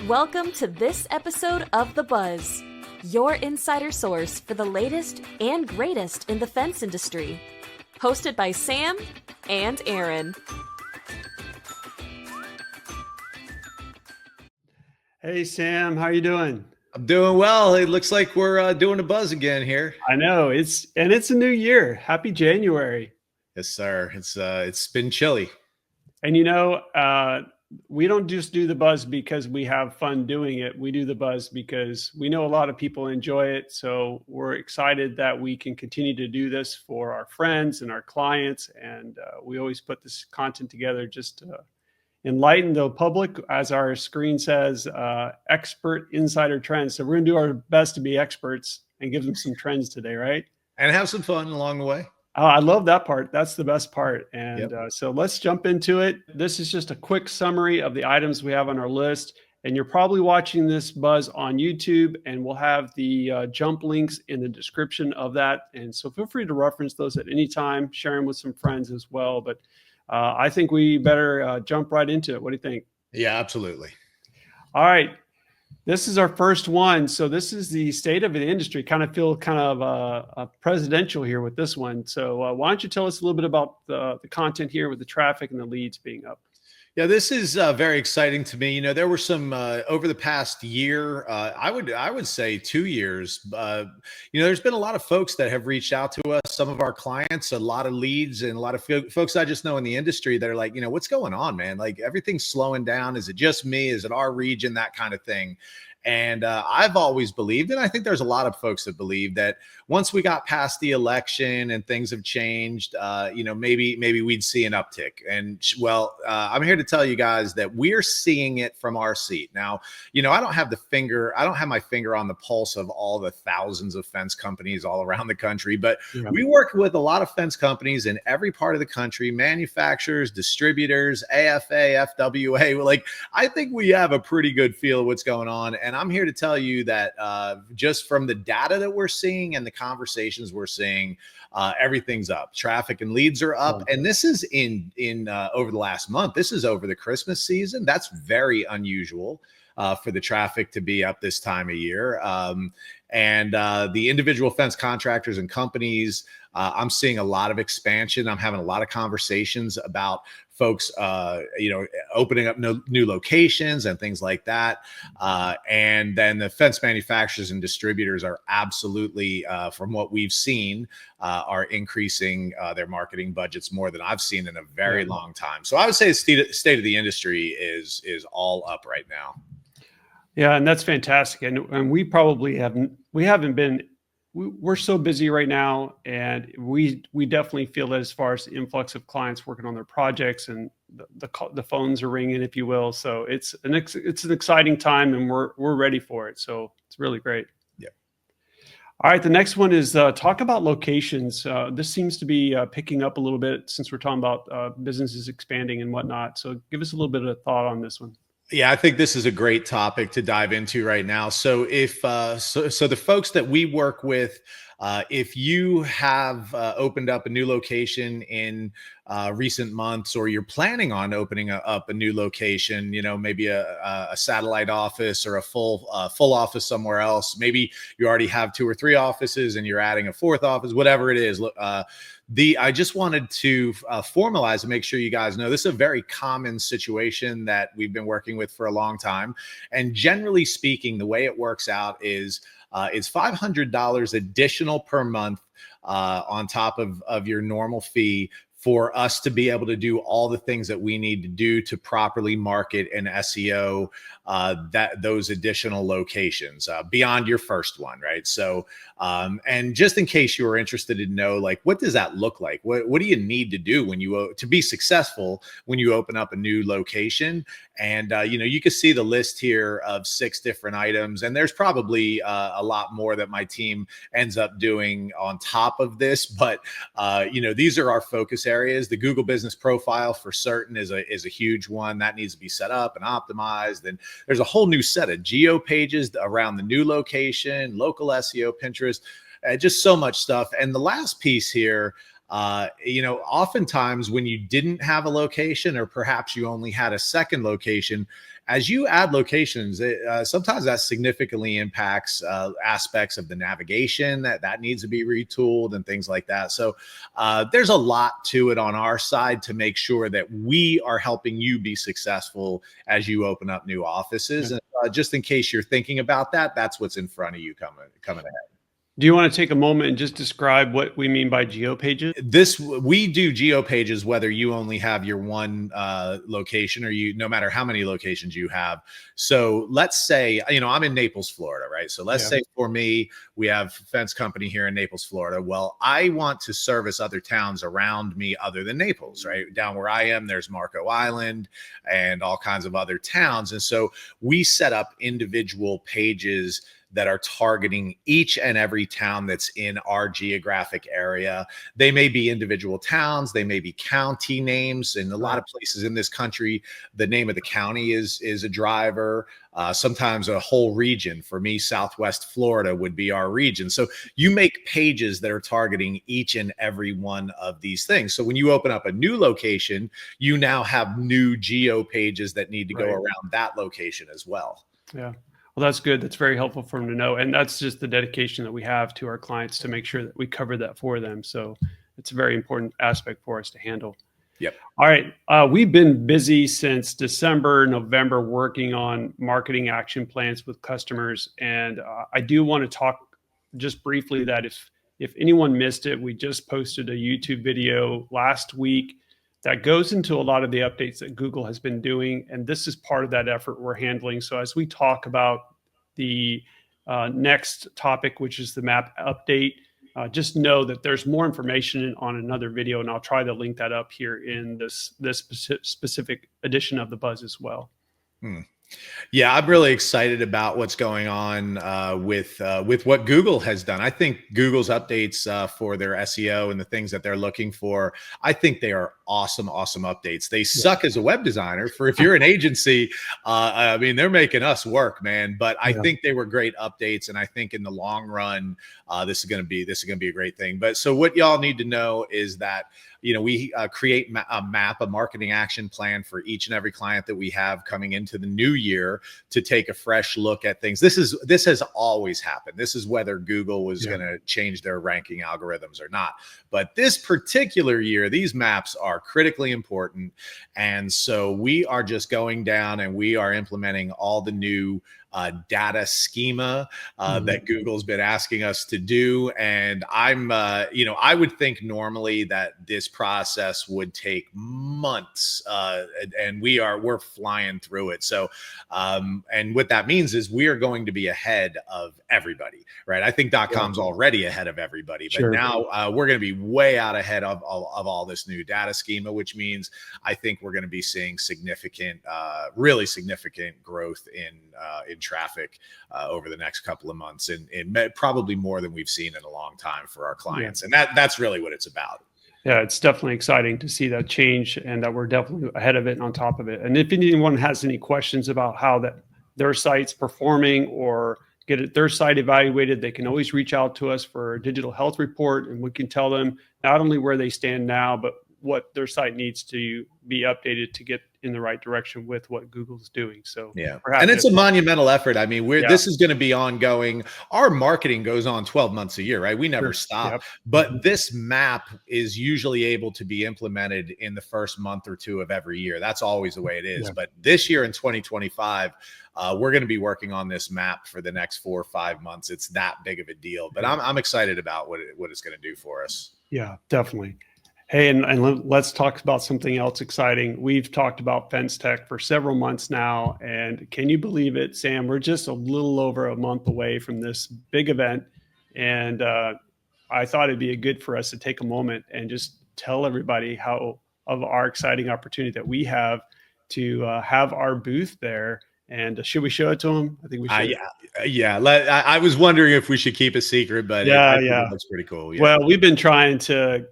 Welcome to this episode of The Buzz, your insider source for the latest and greatest in the fence industry. Hosted by Sam and Aaron. Hey, Sam, how you doing? I'm doing well. It looks like we're doing a buzz again here. I know it's a new year. Happy January. Yes, sir. It's been chilly. And we don't just do the buzz because we have fun doing it. We do the buzz because we know a lot of people enjoy it. So we're excited that we can continue to do this for our friends and our clients. And we always put this content together just to enlighten the public, as our screen says, expert insider trends. So we're going to do our best to be experts and give them some trends today, right? And have some fun along the way. Oh, I love that part. That's the best part. And so let's jump into it. This is just a quick summary of the items we have on our list. And you're probably watching this buzz on YouTube, and we'll have the jump links in the description of that. And so feel free to reference those at any time, share them with some friends as well. But I think we better jump right into it. What do you think? Yeah, absolutely. All right. This is our first one. So this is the state of the industry. Kind of presidential here with this one. So why don't you tell us a little bit about the content here with the traffic and the leads being up? Yeah, this is very exciting to me. You know, there were some over the past year, I would say 2 years. There's been a lot of folks that have reached out to us, some of our clients, a lot of leads, and a lot of folks I just know in the industry that are like, what's going on, man? Like, everything's slowing down. Is it just me? Is it our region? That kind of thing. And I've always believed, and I think there's a lot of folks that believe that once we got past the election and things have changed, maybe we'd see an uptick. And I'm here to tell you guys that we're seeing it from our seat. Now, I don't have my finger on the pulse of all the thousands of fence companies all around the country, but we work with a lot of fence companies in every part of the country, manufacturers, distributors, AFA, FWA. Like, I think we have a pretty good feel of what's going on. And I'm here to tell you that just from the data that we're seeing and the conversations we're seeing, everything's up. Traffic and leads are up. And this is in over the last month. This is over the Christmas season. That's very unusual for the traffic to be up this time of year. And the individual fence contractors and companies, I'm seeing a lot of expansion. I'm having a lot of conversations about folks, opening up new locations and things like that. And then the fence manufacturers and distributors are absolutely, from what we've seen, are increasing their marketing budgets more than I've seen in a very long time. So I would say the state of the industry is all up right now. Yeah, and that's fantastic. And we probably we're so busy right now, and we definitely feel that as far as the influx of clients working on their projects, and the phones are ringing, if you will. So it's an exciting time, and we're ready for it. So it's really great. Yeah. All right, the next one is talk about locations. This seems to be picking up a little bit since we're talking about businesses expanding and whatnot. So give us a little bit of thought on this one. Yeah, I think this is a great topic to dive into right now. So if so the folks that we work with, if you have opened up a new location in recent months, or you're planning on opening up a new location, maybe a satellite office or a full office somewhere else. Maybe you already have 2 or 3 offices and you're adding a 4th office, whatever it is. I just wanted to formalize and make sure you guys know this is a very common situation that we've been working with for a long time. And generally speaking, the way it works out is it's $500 additional per month on top of your normal fee for us to be able to do all the things that we need to do to properly market and SEO those additional locations beyond your first one, right? So, and just in case you were interested to know, like, what does that look like? What do you need to do to be successful when you open up a new location? And you can see the list here of 6 different items, and there's probably a lot more that my team ends up doing on top of this. But these are our focus areas. The Google Business Profile for certain is a huge one that needs to be set up and optimized. And there's a whole new set of geo pages around the new location, local SEO, Pinterest, just so much stuff. And the last piece here, oftentimes when you didn't have a location, or perhaps you only had a second location, as you add locations, sometimes that significantly impacts aspects of the navigation that needs to be retooled and things like that. So there's a lot to it on our side to make sure that we are helping you be successful as you open up new offices. And just in case you're thinking about that, that's what's in front of you coming ahead. Do you want to take a moment and just describe what we mean by geo pages? We do geo pages whether you only have your one location or no matter how many locations you have. So let's say, I'm in Naples, Florida, right? So let's say for me, we have Fence Company here in Naples, Florida. Well, I want to service other towns around me other than Naples, right? Down where I am, there's Marco Island and all kinds of other towns. And so we set up individual pages that are targeting each and every town that's in our geographic area. They may be individual towns, they may be county names. In a lot of places in this country, the name of the county is a driver. Sometimes a whole region. For me, Southwest Florida would be our region. So you make pages that are targeting each and every one of these things. So when you open up a new location, you now have new geo pages that need to go around that location as well. Yeah. Well, that's good. That's very helpful for them to know. And that's just the dedication that we have to our clients to make sure that we cover that for them. So it's a very important aspect for us to handle. Yep. All right. We've been busy since December, November, working on marketing action plans with customers. And I do want to talk just briefly that if anyone missed it, we just posted a YouTube video last week that goes into a lot of the updates that Google has been doing. And this is part of that effort we're handling. So as we talk about the next topic, which is the map update, just know that there's more information on another video, and I'll try to link that up here in this specific edition of the Buzz as well. Yeah, I'm really excited about what's going on with what Google has done. I think Google's updates for their SEO and the things that they're looking for, I think they are awesome updates. They suck as a web designer. For if you're an agency, I mean, they're making us work, man. But I think they were great updates, and I think in the long run, this is going to be a great thing. But so what y'all need to know is that we create a marketing action plan for each and every client that we have coming into the new year to take a fresh look at things. This has always happened. This is whether Google was going to change their ranking algorithms or not. But this particular year, these maps are critically important. And so we are just going down and we are implementing all the new data schema that Google's been asking us to do. And I would think normally that this process would take months, and we're flying through it. So, and what that means is we are going to be ahead of everybody, right? I think .com's already ahead of everybody, but now we're going to be way out ahead of all this new data schema, which means I think we're going to be seeing really significant growth in traffic over the next couple of months, and probably more than we've seen in a long time for our clients. And that's really what it's about. Yeah, it's definitely exciting to see that change, and that we're definitely ahead of it and on top of it. And if anyone has any questions about how their site's performing or get their site evaluated, they can always reach out to us for a digital health report, and we can tell them not only where they stand now, but what their site needs to be updated to get in the right direction with what Google's doing. So and it's a monumental effort. I mean, this is going to be ongoing. Our marketing goes on 12 months a year, right? We never stop. But this map is usually able to be implemented in the first month or two of every year. That's always the way it is. But this year in 2025, we're going to be working on this map for the next 4 or 5 months. It's that big of a deal. But I'm excited about what it's going to do for us. Yeah, definitely. Hey, and let's talk about something else exciting. We've talked about FenceTech for several months now, and can you believe it, Sam? We're just a little over a month away from this big event, and I thought it'd be good for us to take a moment and just tell everybody of our exciting opportunity that we have to have our booth there. And should we show it to them? I think we should. I was wondering if we should keep a secret, but I think it looks pretty cool. Yeah. Well, we've been trying to.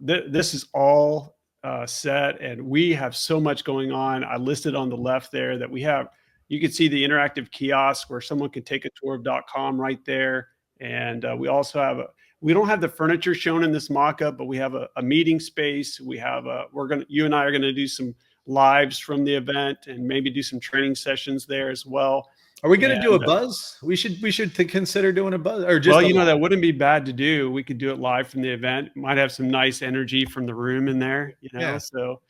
This is all set, and we have so much going on. I listed on the left there that we have. You can see the interactive kiosk where someone can take a tour of .com right there, and we also have we don't have the furniture shown in this mock-up, but we have a meeting space. We have you and I are going to do some lives from the event and maybe do some training sessions there as well. Are we going to do a buzz? We should consider doing a buzz, or just well, that wouldn't be bad to do. We could do it live from the event. Might have some nice energy from the room in there, So,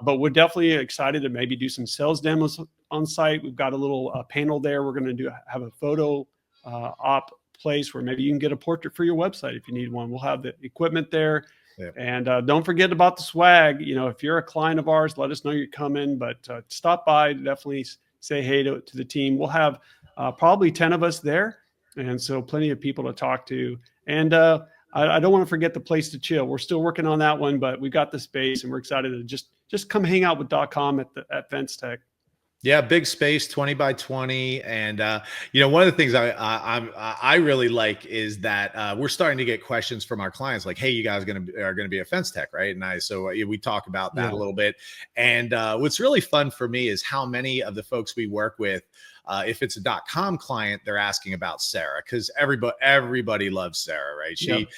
but we're definitely excited to maybe do some sales demos on site. We've got a little panel there. We're going to have a photo op place where maybe you can get a portrait for your website if you need one. We'll have the equipment there. Yep. And don't forget about the swag. If you're a client of ours, let us know you're coming. But stop by, definitely say hey to the team. We'll have probably 10 of us there, and so plenty of people to talk to. And I don't want to forget the place to chill. We're still working on that one, but we got the space, and we're excited to just come hang out with DotCom at FenceTech. Yeah, big space, 20 by 20. And, one of the things I really like is that we're starting to get questions from our clients like, hey, you guys are going to be a FenceTech, right? And so we talk about that a little bit. And what's really fun for me is how many of the folks we work with, if it's a .com client, they're asking about Sarah, because everybody loves Sarah, right? And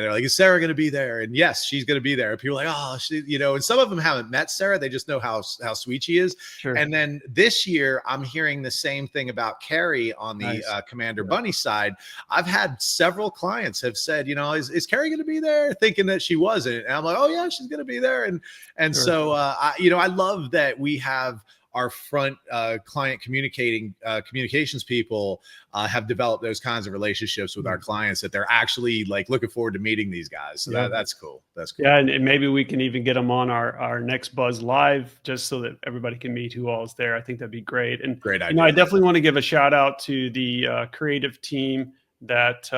they're like, is Sarah going to be there? And yes, she's going to be there. And people are like, oh, and some of them haven't met Sarah. They just know how sweet she is. Sure. And then this year, I'm hearing the same thing about Carrie on the Commander Bunny side. I've had several clients have said, is Carrie going to be there? Thinking that she wasn't. And I'm like, oh yeah, she's going to be there. And so, I love that we have our front client communications people have developed those kinds of relationships with our clients that they're actually like looking forward to meeting these guys. So that's cool. That's cool. Yeah, and maybe we can even get them on our next Buzz Live just so that everybody can meet who all is there. I think that'd be great. And great idea. I definitely want to give a shout out to the creative team that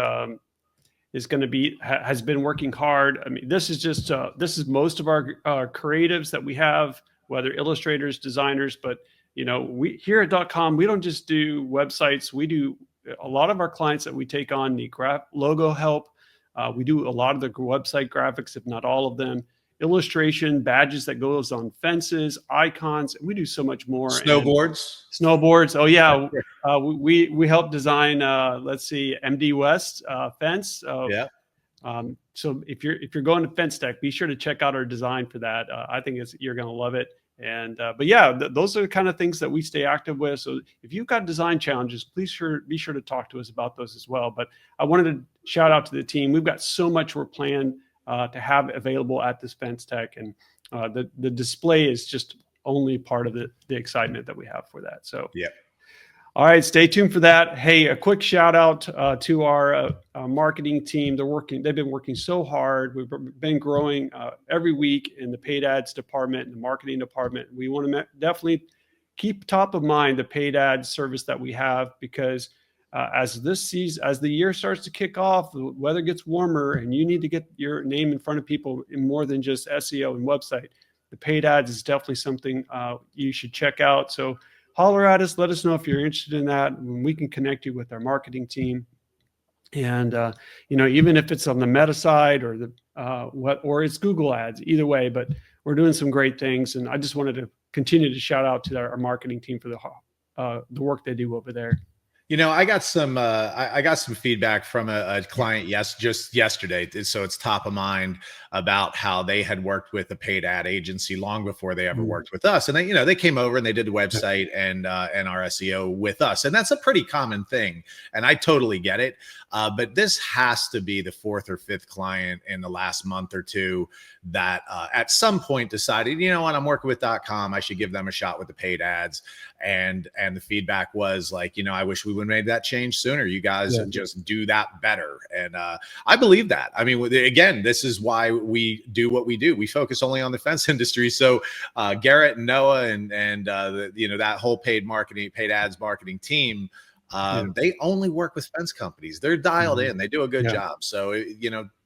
is going to has been working hard. I mean, this is most of our creatives that we have, whether illustrators, designers, but we here at .com, we don't just do websites. We do a lot of our clients that we take on need logo help. We do a lot of the website graphics, if not all of them, illustration, badges that goes on fences, icons. We do so much more. Snowboards. Oh yeah. We help design, MD West fence. So if you're going to FenceTech, be sure to check out our design for that. I think you're going to love it. And but yeah, those are the kind of things that we stay active with. So if you've got design challenges, please be sure to talk to us about those as well. But I wanted to shout out to the team. We've got so much we're planned to have available at this FenceTech, and the display is just only part of the excitement that we have for that. So yeah. All right, stay tuned for that. Hey, a quick shout out to our marketing team. They've been working so hard. We've been growing every week in the paid ads department and the marketing department. We want to definitely keep top of mind the paid ads service that we have, because as the year starts to kick off, the weather gets warmer and you need to get your name in front of people in more than just SEO and website. The paid ads is definitely something you should check out. So holler at us. Let us know if you're interested in that, and we can connect you with our marketing team. And even if it's on the Meta side or or it's Google Ads, either way. But we're doing some great things, and I just wanted to continue to shout out to our marketing team for the work they do over there. I got some feedback from a client just yesterday. So it's top of mind about how they had worked with a paid ad agency long before they ever worked with us. And they came over and they did the website and our SEO with us. And that's a pretty common thing. And I totally get it. But this has to be the fourth or fifth client in the last month or two that at some point decided, I'm working with .com. I should give them a shot with the paid ads. And the feedback was like, I wish we would have made that change sooner. You guys just do that better. And I believe that. I mean, again, this is why we do what we do. We focus only on the fence industry. So Garrett and Noah and that whole paid ads marketing team, they only work with fence companies. They're dialed in. They do a good job. So,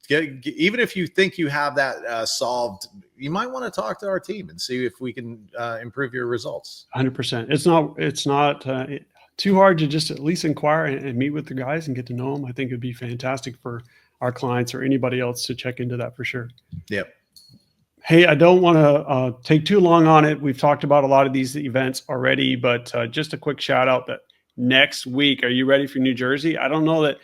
even if you think you have that solved, you might want to talk to our team and see if we can improve your results. 100%. It's not too hard to just at least inquire and meet with the guys and get to know them. I think it'd be fantastic for our clients or anybody else to check into that for sure. Yep. Hey, I don't want to take too long on it. We've talked about a lot of these events already, but just a quick shout out that next week, are you ready for New Jersey? I don't know that,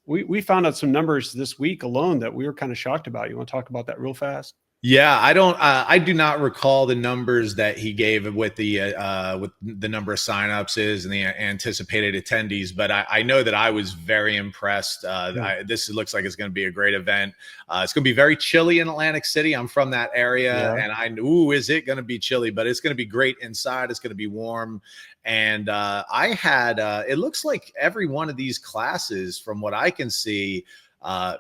we found out some numbers this week alone that we were kind of shocked about. You want to talk about that real fast? Yeah, I don't. I do not recall the numbers that he gave with the number of signups is and the anticipated attendees, but I know that I was very impressed. This looks like it's going to be a great event. It's going to be very chilly in Atlantic City. I'm from that area, and is it going to be chilly? But it's going to be great inside. It's going to be warm, and I had. It looks like every one of these classes, from what I can see,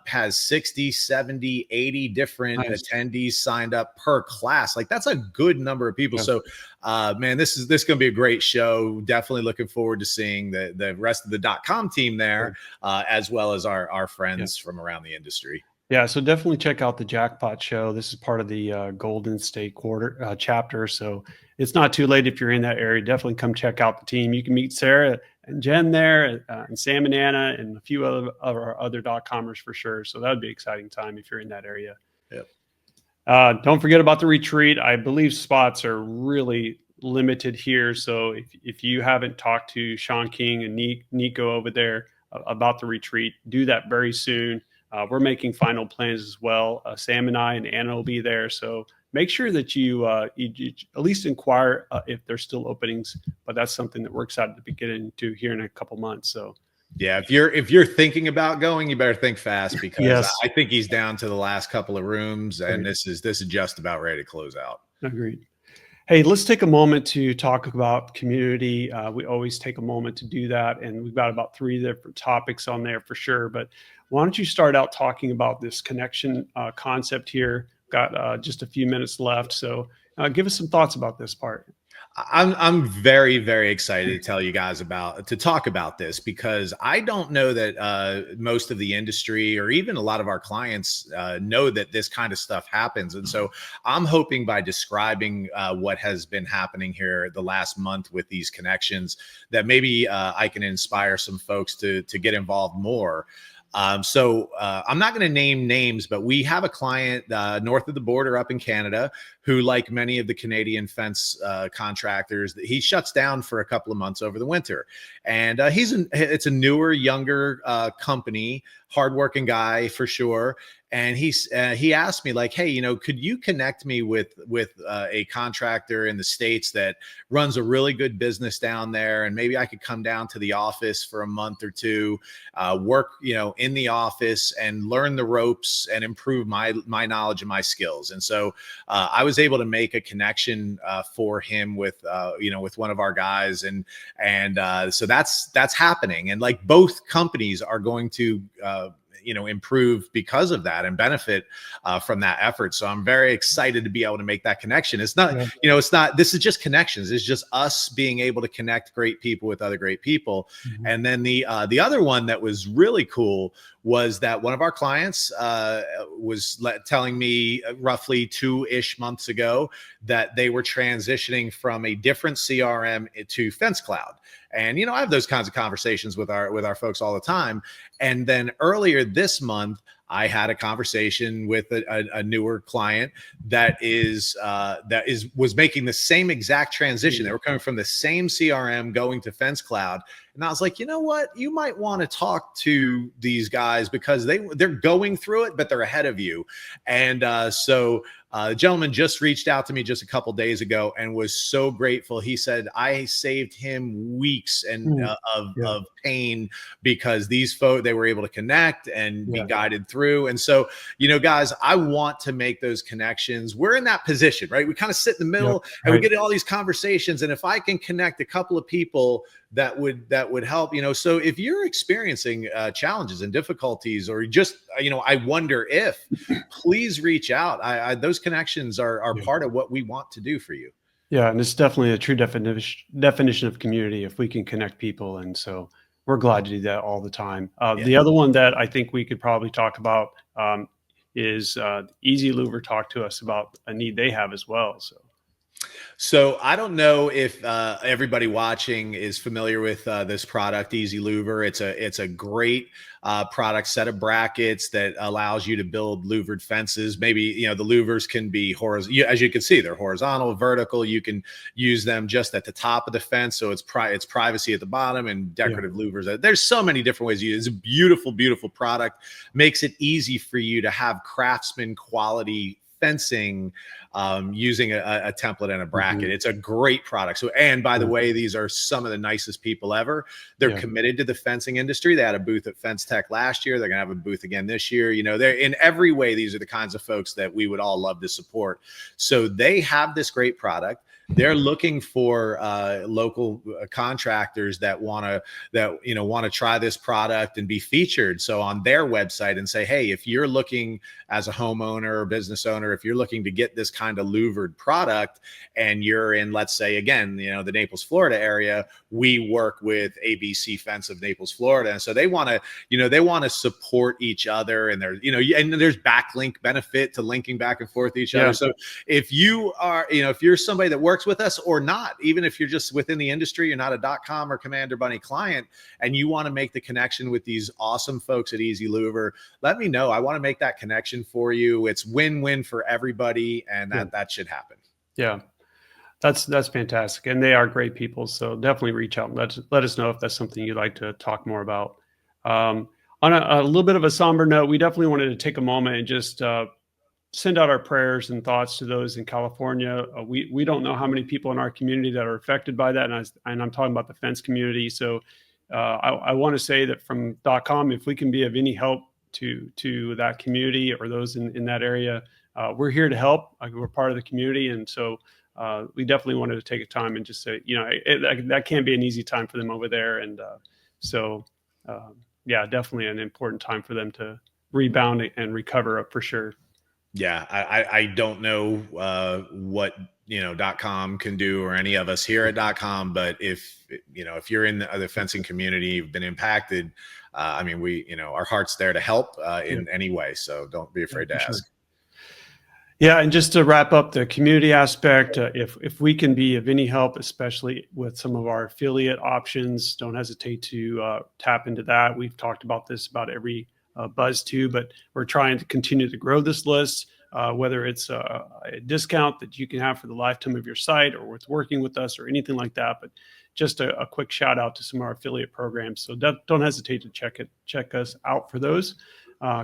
has 60, 70, 80 different attendees signed up per class. Like, that's a good number of people. So man, this is going to be a great show. Definitely looking forward to seeing the rest of the .com team there, as well as our friends from around the industry. Yeah, so definitely check out the Jackpot Show. This is part of the Golden State quarter chapter, so it's not too late if you're in that area. Definitely come check out the team. You can meet Sarah and Jen there, and Sam and Anna, and a few of our other .comers for sure. So that would be an exciting time if you're in that area. Yep. Don't forget about the retreat. I believe spots are really limited here. So if you haven't talked to Sean King and Nico over there about the retreat, do that very soon. We're making final plans as well. Sam and I and Anna will be there. So make sure that you at least inquire if there's still openings. But that's something that we're excited to be getting into here in a couple months. So yeah, if you're thinking about going, you better think fast, because I think he's down to the last couple of rooms, and this is just about ready to close out. Agreed. Hey, let's take a moment to talk about community. We always take a moment to do that, and we've got about 3 different topics on there for sure. But why don't you start out talking about this connection concept here? Got just a few minutes left, so give us some thoughts about this part. I'm very, very excited to tell you guys to talk about this, because I don't know that most of the industry, or even a lot of our clients, know that this kind of stuff happens. And so I'm hoping, by describing what has been happening here the last month with these connections, that maybe I can inspire some folks to get involved more. So I'm not going to name names, but we have a client north of the border up in Canada who, like many of the Canadian fence contractors, he shuts down for a couple of months over the winter. And it's a newer, younger company, hardworking guy for sure. And he asked me, like, hey, could you connect me with a contractor in the States that runs a really good business down there, and maybe I could come down to the office for a month or two, work in the office and learn the ropes and improve my knowledge and my skills. And so I was able to make a connection for him with one of our guys, and so that's happening. And like, both companies are going to improve because of that and benefit from that effort. So I'm very excited to be able to make that connection. It's not, this is just connections. It's just us being able to connect great people with other great people. Mm-hmm. And then the other one that was really cool was that one of our clients was telling me roughly 2-ish months ago that they were transitioning from a different CRM to Fence Cloud. And, I have those kinds of conversations with our folks all the time. And then earlier this month, I had a conversation with a newer client that was making the same exact transition. They were coming from the same CRM going to Fence Cloud. And I was like, you know what? You might want to talk to these guys, because they're going through it, but they're ahead of you. And so the gentleman just reached out to me just a couple days ago and was so grateful. He said, I saved him weeks of pain, because these folks, they were able to connect and be guided through. And so, guys, I want to make those connections. We're in that position, right? We kind of sit in the middle and we get all these conversations. And if I can connect a couple of people that would help, so if you're experiencing challenges and difficulties, or just, I wonder if, please reach out. Those connections are part of what we want to do for you. Yeah. And it's definitely a true definition of community, if we can connect people. And so we're glad to do that all the time. The other one that I think we could probably talk about is Easy Louver talked to us about a need they have as well. So I don't know if everybody watching is familiar with this product, Easy Louver. It's a great product, set of brackets that allows you to build louvered fences. Maybe, the louvers can be horizontal. As you can see, they're horizontal, vertical. You can use them just at the top of the fence, so it's privacy at the bottom, and decorative louvers. There's so many different ways to use it. It's a beautiful, beautiful product. Makes it easy for you to have craftsman quality fencing using a template and a bracket. It's a great product. So, and by the way, these are some of the nicest people ever. They're committed to the fencing industry. They had a booth at FenceTech last year. They're going to have a booth again this year. You know, they're in every way. These are the kinds of folks that we would all love to support. So they have this great product. They're looking for local contractors that want to try this product and be featured. So on their website and say, hey, if you're looking as a homeowner or business owner, if you're looking to get this kind of louvered product and you're in, let's say, again, you know, the Naples, Florida area, we work with ABC Fence of Naples, Florida. And so they want to support each other, and there's backlink benefit to linking back and forth each other. So if you are, if you're somebody that works with us or not, even if you're just within the industry, you're not a .com or Commander Bunny client, and you want to make the connection with these awesome folks at Easy Louver, let me know. I want to make that connection for you. It's win-win for everybody, and that should happen. Yeah. That's fantastic. And they are great people. So definitely reach out and let us know if that's something you'd like to talk more about. On a little bit of a somber note, we definitely wanted to take a moment and just send out our prayers and thoughts to those in California. We don't know how many people in our community that are affected by that. And I'm talking about the fence community. So I want to say that from .com, if we can be of any help to that community or those in that area, we're here to help. We're part of the community. And so we definitely wanted to take a time and just say, that can't be an easy time for them over there. And definitely an important time for them to rebound and recover up for sure. Yeah, I don't know what .com can do, or any of us here at .com, but if you're in the fencing community, you've been impacted, our heart's there to help in any way. So don't be afraid to ask. Sure. Yeah, and just to wrap up the community aspect, if we can be of any help, especially with some of our affiliate options, don't hesitate to tap into that. We've talked about this about every buzz too, but we're trying to continue to grow this list, whether it's a discount that you can have for the lifetime of your site or with working with us or anything like that. But just a quick shout out to some of our affiliate programs. So don't hesitate to check us out for those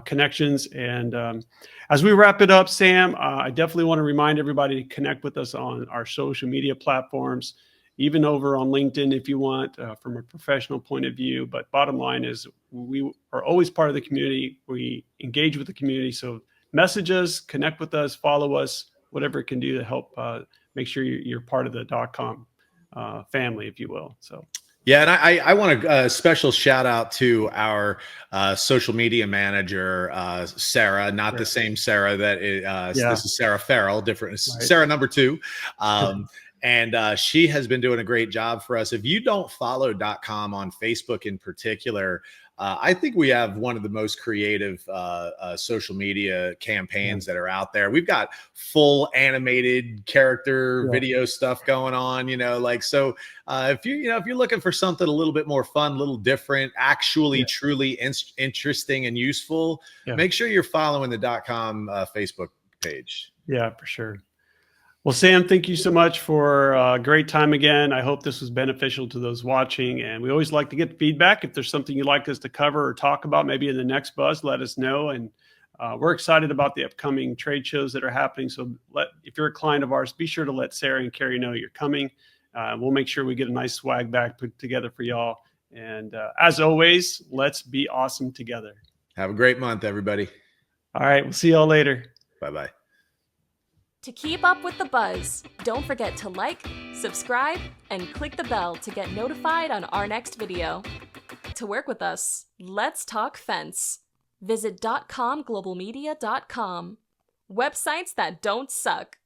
connections. And as we wrap it up, Sam, I definitely want to remind everybody to connect with us on our social media platforms, even over on LinkedIn if you want, from a professional point of view. But bottom line is we are always part of the community. We engage with the community. So message us, connect with us, follow us, whatever it can do to help make sure you're part of the .com family, if you will. So. Yeah, and I want a special shout out to our social media manager, Sarah, not the same Sarah that this is Sarah Farrell, different, right. Sarah number 2. And she has been doing a great job for us. If you don't follow .com on Facebook in particular, I think we have one of the most creative social media campaigns that are out there. We've got full animated character video stuff going on, so if you're looking for something a little bit more fun, a little different, actually truly interesting and useful, make sure you're following the .com Facebook page. Yeah, for sure. Well, Sam, thank you so much for a great time again. I hope this was beneficial to those watching. And we always like to get feedback. If there's something you'd like us to cover or talk about, maybe in the next buzz, let us know. And we're excited about the upcoming trade shows that are happening. So if you're a client of ours, be sure to let Sarah and Carrie know you're coming. We'll make sure we get a nice swag bag put together for y'all. And as always, let's be awesome together. Have a great month, everybody. All right. We'll see y'all later. Bye-bye. To keep up with the buzz, don't forget to like, subscribe, and click the bell to get notified on our next video. To work with us, let's talk fence. Visit .comglobalmedia.com. Websites that don't suck.